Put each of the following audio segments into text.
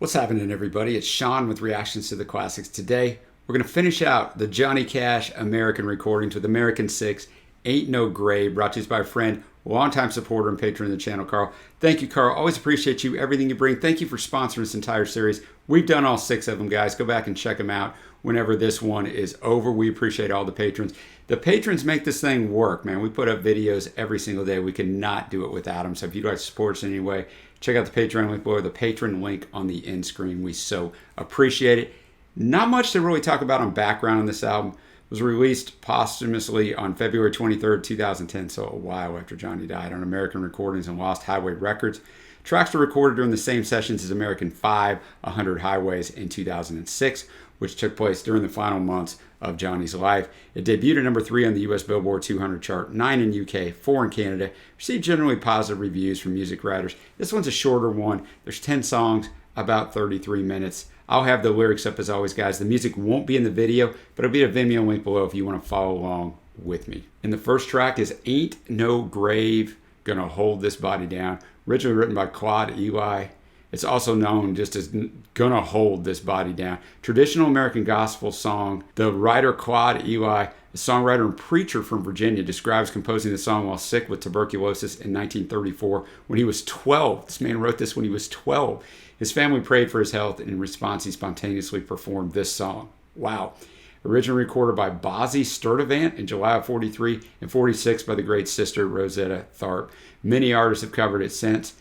What's happening, everybody? It's Sean with Reactions to the Classics. Today, we're going to finish out the Johnny Cash American recordings with American 6, Ain't No Grave, brought to us by a friend, longtime supporter and patron of the channel, Carl. Thank you, Carl. Always appreciate you, everything you bring. Thank you for sponsoring this entire series. We've done all 6 of them, guys. Go back and check them out whenever this one is over. We appreciate all the patrons. The patrons make this thing work, man. We put up videos every single day. We could not do it without them. So if you'd like to support us in any way, check out the Patreon link below, the patron link on the end screen. We so appreciate it. Not much to really talk about on background on this album. It was released posthumously on February 23rd, 2010, so a while after Johnny died, on American Recordings and Lost Highway Records. Tracks were recorded during the same sessions as American 5, 100 Highways in 2006, which took place during the final months of Johnny's life. It debuted at number 3 on the US Billboard 200 chart, 9 in UK, 4 in Canada. Received generally positive reviews from music writers. This one's a shorter one. There's 10 songs, about 33 minutes. I'll have the lyrics up as always, guys. The music won't be in the video, but it'll be a Vimeo link below if you want to follow along with me. And the first track is Ain't No Grave, Gonna Hold This Body Down. Originally written by Claude Eli. It's also known just as Gonna Hold This Body Down. Traditional American gospel song. The writer Claude Eli, a songwriter and preacher from Virginia, describes composing the song while sick with tuberculosis in 1934 when he was 12. This man wrote this when he was 12. His family prayed for his health, and in response, he spontaneously performed this song. Wow. Originally recorded by Bozzy Sturdivant in July of 43 and 46 by the great sister Rosetta Tharpe. Many artists have covered it since.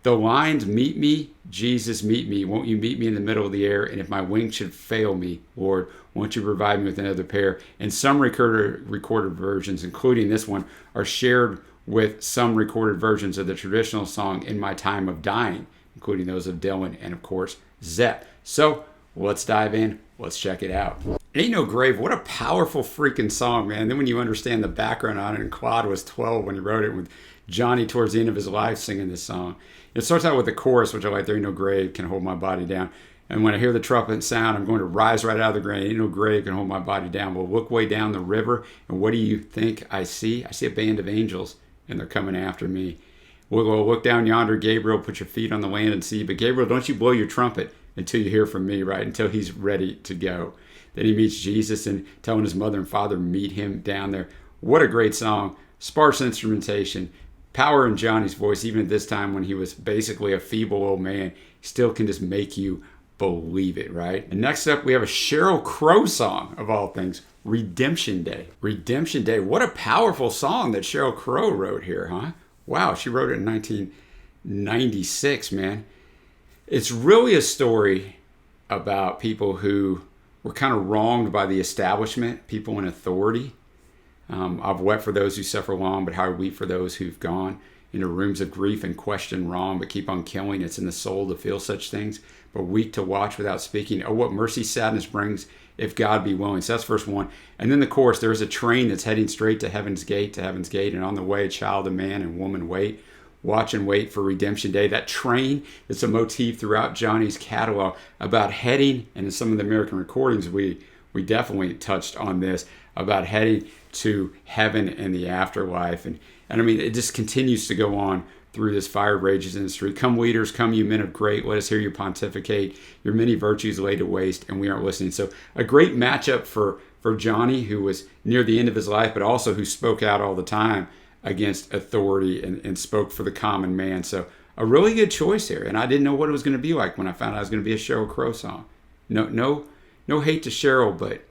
The lines, meet me, Jesus, meet me. Won't you meet me in the middle of the air? And if my wings should fail me, Lord, won't you provide me with another pair? And some recorded versions, including this one, are shared with some recorded versions of the traditional song In My Time of Dying, including those of Dylan and, of course, Zepp. So let's dive in. Let's check it out. Ain't No Grave, what a powerful freaking song, man. Then when you understand the background on it, and Claude was 12 when he wrote it, with Johnny towards the end of his life singing this song. It starts out with the chorus, which I like, there ain't no grave can hold my body down. And when I hear the trumpet sound, I'm going to rise right out of the grave. Ain't no grave can hold my body down. We'll look way down the river, and what do you think I see? I see a band of angels, and they're coming after me. We'll go look down yonder, Gabriel, put your feet on the land and see. But Gabriel, don't you blow your trumpet until you hear from me, right? Until he's ready to go. Then he meets Jesus and telling his mother and father, meet him down there. What a great song. Sparse instrumentation. Power in Johnny's voice, even at this time when he was basically a feeble old man, still can just make you believe it, right? And next up, we have a Sheryl Crow song, of all things, Redemption Day. Redemption Day. What a powerful song that Sheryl Crow wrote here, huh? Wow, she wrote it in 1996, man. It's really a story about people who were kind of wronged by the establishment, people in authority. I've wept for those who suffer long, but how I weep for those who've gone into rooms of grief and question wrong, but keep on killing. It's in the soul to feel such things, but weak to watch without speaking. Oh, what mercy sadness brings if God be willing. So that's verse 1. And then the chorus, there is a train that's heading straight to heaven's gate, and on the way a child, a man, and woman wait. Watch and wait for Redemption Day. That train is a motif throughout Johnny's catalog about heading, and in some of the American recordings we definitely touched on this, about heading to heaven and the afterlife. And I mean, it just continues to go on through this fire rages in the street. Come leaders, come you men of great, let us hear you pontificate, your many virtues laid to waste, and we aren't listening. So a great matchup for Johnny, who was near the end of his life, but also who spoke out all the time against authority and spoke for the common man. So a really good choice here. And I didn't know what it was going to be like when I found out it was going to be a Sheryl Crow song. No hate to Sheryl, but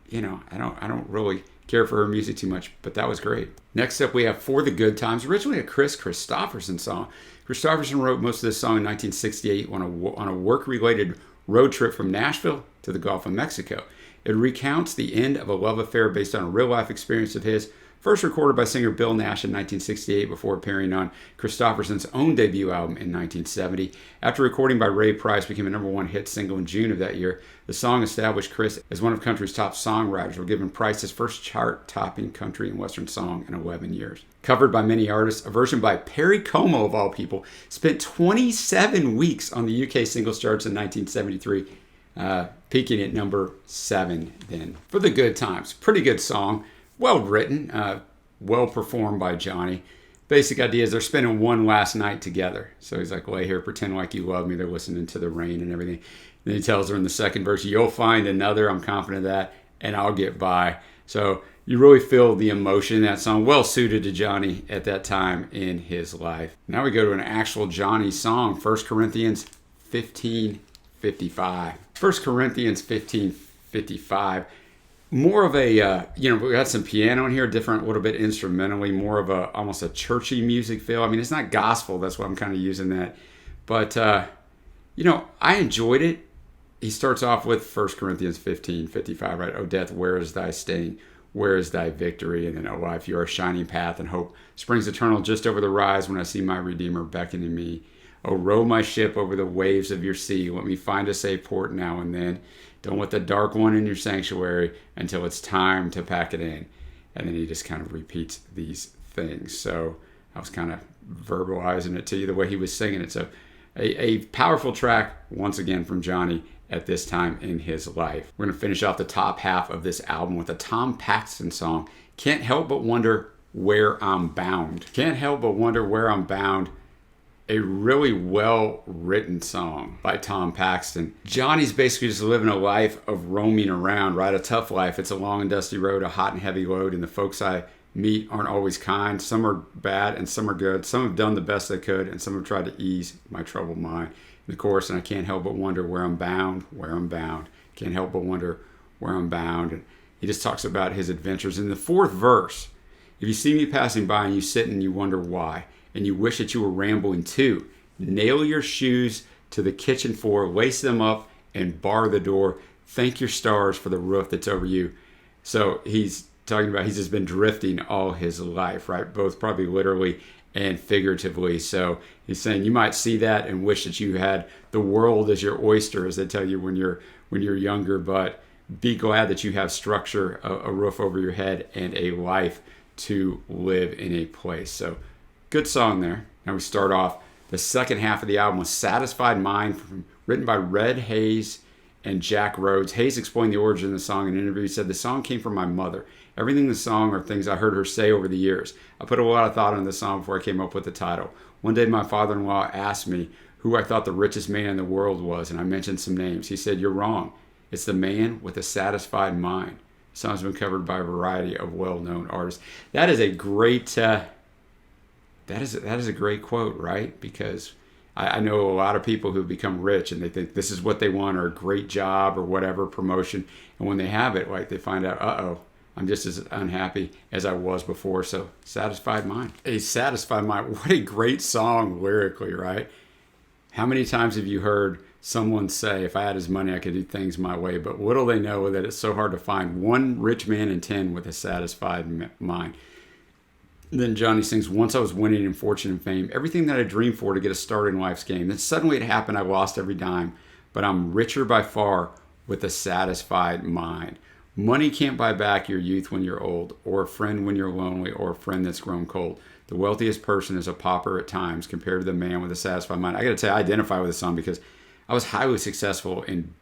you know, I don't really care for her music too much, but that was great. Next up, we have For the Good Times, originally a Kris Kristofferson song. Kristofferson wrote most of this song in 1968 on a work-related road trip from Nashville to the Gulf of Mexico. It recounts the end of a love affair based on a real-life experience of his, first recorded by singer Bill Nash in 1968 before appearing on Kristofferson's own debut album in 1970. After recording by Ray Price, became a #1 hit single in June of that year. The song established Kris as one of country's top songwriters, while giving Price his first chart-topping country and western song in 11 years. Covered by many artists, a version by Perry Como, of all people, spent 27 weeks on the UK singles charts in 1973, peaking at number 7 then. For the Good Times, pretty good song. Well written, well performed by Johnny. basic idea is they're spending one last night together. So he's like, lay here, pretend like you love me. They're listening to the rain and everything. Then he tells her in the second verse, you'll find another, I'm confident of that, and I'll get by. So you really feel the emotion in that song, well suited to Johnny at that time in his life. Now we go to an actual Johnny song, 1 Corinthians 15:55. 1 Corinthians 15:55. More of a, we got some piano in here, different, a little bit instrumentally, more of a, almost a churchy music feel. I mean, it's not gospel, that's why I'm kind of using that. But, I enjoyed it. He starts off with 1 Corinthians 15:55, right? Oh, death, where is thy sting? Where is thy victory? And then, oh, life, you are a shining path and hope. Springs eternal just over the rise when I see my Redeemer beckoning me. Oh, row my ship over the waves of your sea. Let me find a safe port now and then. Don't let the dark one in your sanctuary until it's time to pack it in. And then he just kind of repeats these things. So I was kind of verbalizing it to you the way he was singing it. So a powerful track, once again, from Johnny at this time in his life. We're going to finish off the top half of this album with a Tom Paxton song, Can't Help But Wonder Where I'm Bound. Can't Help But Wonder Where I'm Bound. A really well-written song by Tom Paxton. Johnny's basically just living a life of roaming around, right? A tough life. It's a long and dusty road, a hot and heavy load, and the folks I meet aren't always kind. Some are bad and some are good. Some have done the best they could, and some have tried to ease my troubled mind. In the chorus, and I can't help but wonder where I'm bound, where I'm bound. Can't help but wonder where I'm bound. And he just talks about his adventures. In the fourth verse, if you see me passing by and you sit and you wonder why, and you wish that you were rambling too, nail your shoes to the kitchen floor, lace them up, and bar the door. Thank your stars for the roof that's over you. So he's talking about he's just been drifting all his life, right? Both probably literally and figuratively. So he's saying you might see that and wish that you had the world as your oyster, as they tell you when you're younger, but be glad that you have structure, a roof over your head, and a life to live in a place. So good song there. Now we start off the second half of the album with Satisfied Mind, written by Red Hayes and Jack Rhodes. Hayes explained the origin of the song in an interview. He said, the song came from my mother. Everything in the song are things I heard her say over the years. I put a lot of thought into the song before I came up with the title. One day my father-in-law asked me who I thought the richest man in the world was, and I mentioned some names. He said, you're wrong. It's the man with a satisfied mind. The song's been covered by a variety of well-known artists. That is a great... That is a great quote, right? Because I know a lot of people who become rich and they think this is what they want, or a great job or whatever, promotion. And when they have it, like, they find out, I'm just as unhappy as I was before. So Satisfied Mind. A Satisfied Mind. What a great song lyrically, right? How many times have you heard someone say, if I had his money, I could do things my way? But little they know that it's so hard to find one rich man in 10 with a satisfied mind. Then Johnny sings, once I was winning in fortune and fame, everything that I dreamed for to get a start in life's game. Then suddenly it happened, I lost every dime, but I'm richer by far with a satisfied mind. Money can't buy back your youth when you're old, or a friend when you're lonely, or a friend that's grown cold. The wealthiest person is a pauper at times compared to the man with a satisfied mind. I got to tell you, I identify with this song because I was highly successful in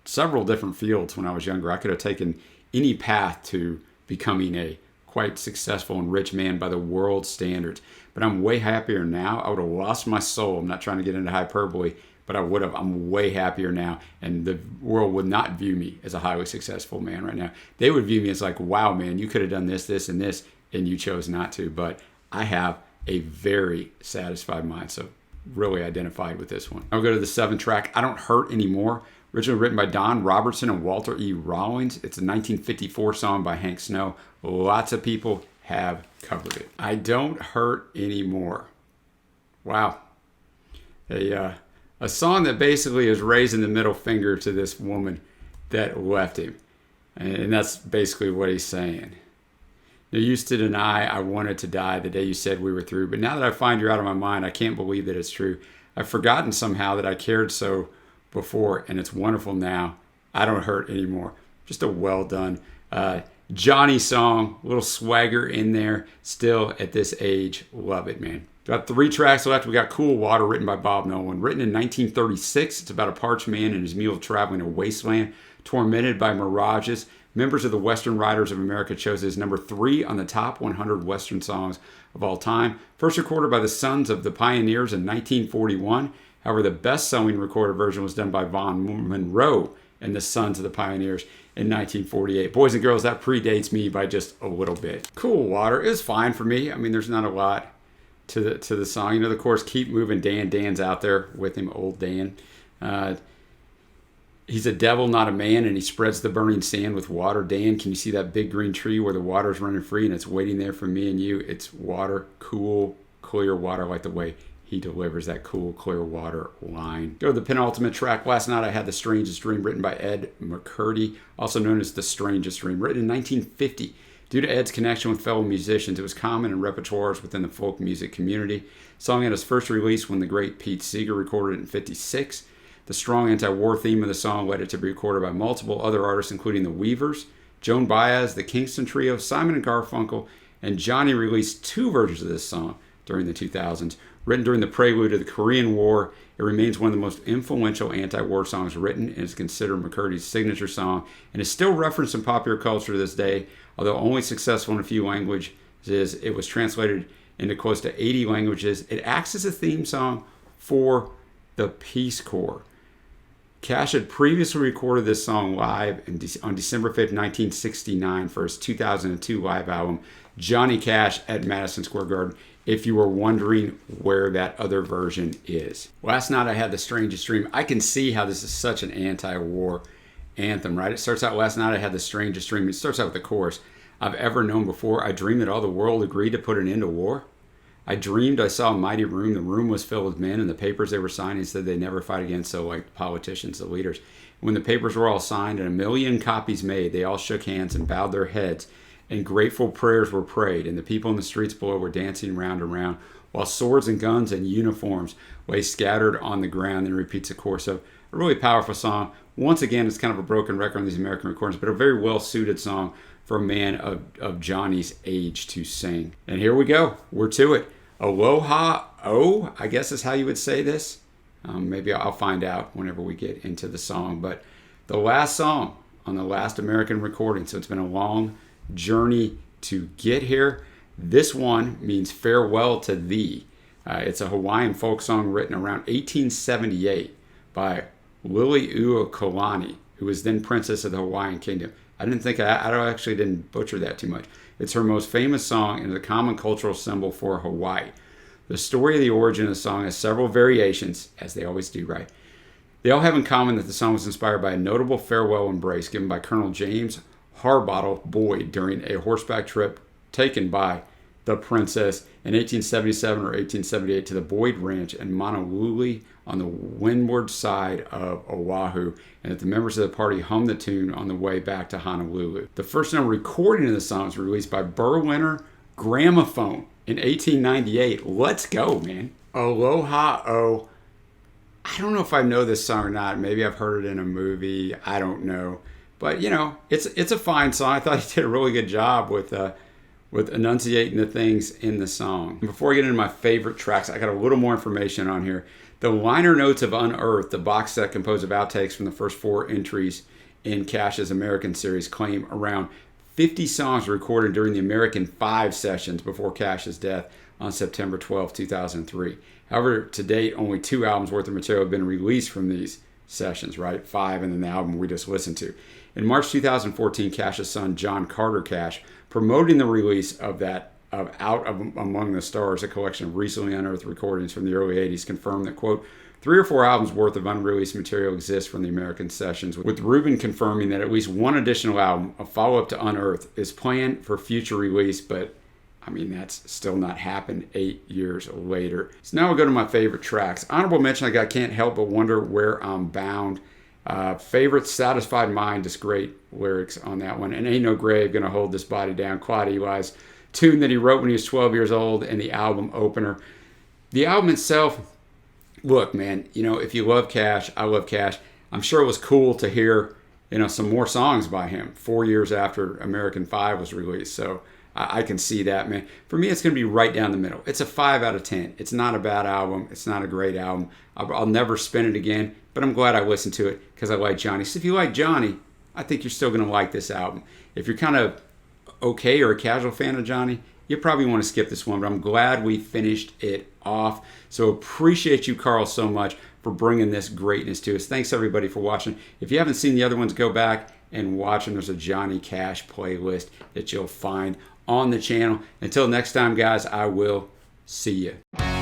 several different fields when I was younger. I could have taken any path to becoming a quite successful and rich man by the world's standards. But I'm way happier now. I would have lost my soul. I'm not trying to get into hyperbole, but I'm way happier now. And the world would not view me as a highly successful man right now. They would view me as like, wow, man, you could have done this, this, and this, and you chose not to. But I have a very satisfied mind. So really identified with this one. I'll go to the seventh track, I Don't Hurt Anymore. Originally written by Don Robertson and Walter E. Rawlings. It's a 1954 song by Hank Snow. Lots of people have covered it. I Don't Hurt Anymore. Wow. A song that basically is raising the middle finger to this woman that left him. And that's basically what he's saying. You used to deny I wanted to die the day you said we were through. But now that I find you're out of my mind, I can't believe that it's true. I've forgotten somehow that I cared so before, and it's wonderful now. I don't hurt anymore. Just a well done Johnny song, a little swagger in there. Still at this age, love it, man. Got 3 tracks left. We got Cool Water, written by Bob Nolan. Written in 1936, it's about a parched man and his mule traveling a wasteland, tormented by mirages, Members of the Western Writers of America chose it as number 3 on the top 100 Western songs of all time. First recorded by the Sons of the Pioneers in 1941. However, the best-selling recorded version was done by Vaughn Monroe and the Sons of the Pioneers in 1948. Boys and girls, that predates me by just a little bit. Cool Water is fine for me. I mean, there's not a lot to the song. You know, the chorus, Keep Moving Dan. Dan's out there with him, old Dan. He's a devil, not a man, and he spreads the burning sand with water. Dan, can you see that big green tree where the water's running free and it's waiting there for me and you? It's water, cool, clear water, like the way he delivers that cool, clear water line. Go to the penultimate track. Last Night I Had the Strangest Dream, written by Ed McCurdy, also known as The Strangest Dream, written in 1950. Due to Ed's connection with fellow musicians, it was common in repertoires within the folk music community. The song had its first release when the great Pete Seeger recorded it in 1956. The strong anti-war theme of the song led it to be recorded by multiple other artists, including the Weavers, Joan Baez, the Kingston Trio, Simon and Garfunkel, and Johnny released 2 versions of this song during the 2000s. Written during the prelude to the Korean War, it remains one of the most influential anti-war songs written and is considered McCurdy's signature song and is still referenced in popular culture to this day. Although only successful in a few languages, it was translated into close to 80 languages. It acts as a theme song for the Peace Corps. Cash had previously recorded this song live on December 5th, 1969 for his 2002 live album, Johnny Cash at Madison Square Garden, if you were wondering where that other version is. Last Night I Had the Strangest Dream. I can see how this is such an anti-war anthem, right? It starts out, Last Night I Had the Strangest Dream. It starts out with the chorus. I've ever known before. I dreamed that all the world agreed to put an end to war. I dreamed I saw a mighty room. The room was filled with men, and the papers they were signing said they'd never fight again. So, like politicians, the leaders. When the papers were all signed and 1 million copies made, they all shook hands and bowed their heads, and grateful prayers were prayed, and the people in the streets below were dancing round and round, while swords and guns and uniforms lay scattered on the ground. And repeats the chorus. So, a really powerful song. Once again, it's kind of a broken record on these American recordings, but a very well-suited song for a man of Johnny's age to sing. And here we go. We're to it. Aloha O, I guess is how you would say this. Maybe I'll find out whenever we get into the song. But the last song on the last American recording, so it's been a long journey to get here. This one means Farewell to Thee. It's a Hawaiian folk song written around 1878 by Liliuokalani, who was then princess of the Hawaiian kingdom. I actually didn't butcher that too much. It's her most famous song and is a common cultural symbol for Hawaii. The story of the origin of the song has several variations, as they always do, right? They all have in common that the song was inspired by a notable farewell embrace given by Colonel James Harbottle Boyd during a horseback trip taken by the princess in 1877 or 1878 to the Boyd Ranch in Honolulu on the windward side of Oahu, and that the members of the party hummed the tune on the way back to Honolulu. The first known recording of the song was released by Berliner Gramophone in 1898. Let's go, man. Aloha O. I don't know if I know this song or not. Maybe I've heard it in a movie. I don't know. But, you know, it's a fine song. I thought he did a really good job with enunciating the things in the song. Before I get into my favorite tracks, I got a little more information on here. The liner notes of Unearthed, the box set composed of outtakes from the first 4 entries in Cash's American series, claim around 50 songs recorded during the American 5 sessions before Cash's death on September 12, 2003. However, to date, only 2 albums worth of material have been released from these sessions, right? 5 and then the album we just listened to. In March 2014, Cash's son, John Carter Cash, promoting the release of Among the Stars, a collection of recently unearthed recordings from the early 80s, confirmed that, quote, 3 or 4 albums worth of unreleased material exists from the American sessions, with Rubin confirming that at least one additional album, a follow-up to Unearthed, is planned for future release, but I mean, that's still not happened 8 years later. So now we'll go to my favorite tracks. Honorable mention, I got Can't Help But Wonder Where I'm Bound. Favorite, Satisfied Mind, just great lyrics on that one. And Ain't No Grave Gonna Hold This Body Down, Claude Eli's tune that he wrote when he was 12 years old, and the album opener. The album itself, look, man, you know, if you love Cash, I love Cash. I'm sure it was cool to hear, you know, some more songs by him 4 years after American 5 was released. So I can see that, man. For me, it's going to be right down the middle. It's a 5 out of 10. It's not a bad album. It's not a great album. I'll never spin it again, but I'm glad I listened to it because I like Johnny. So if you like Johnny, I think you're still going to like this album. If you're kind of okay or a casual fan of Johnny, you probably want to skip this one, but I'm glad we finished it off. So appreciate you, Carl, so much for bringing this greatness to us. Thanks, everybody, for watching. If you haven't seen the other ones, go back and watch them. There's a Johnny Cash playlist that you'll find on the channel. Until next time, guys, I will see you.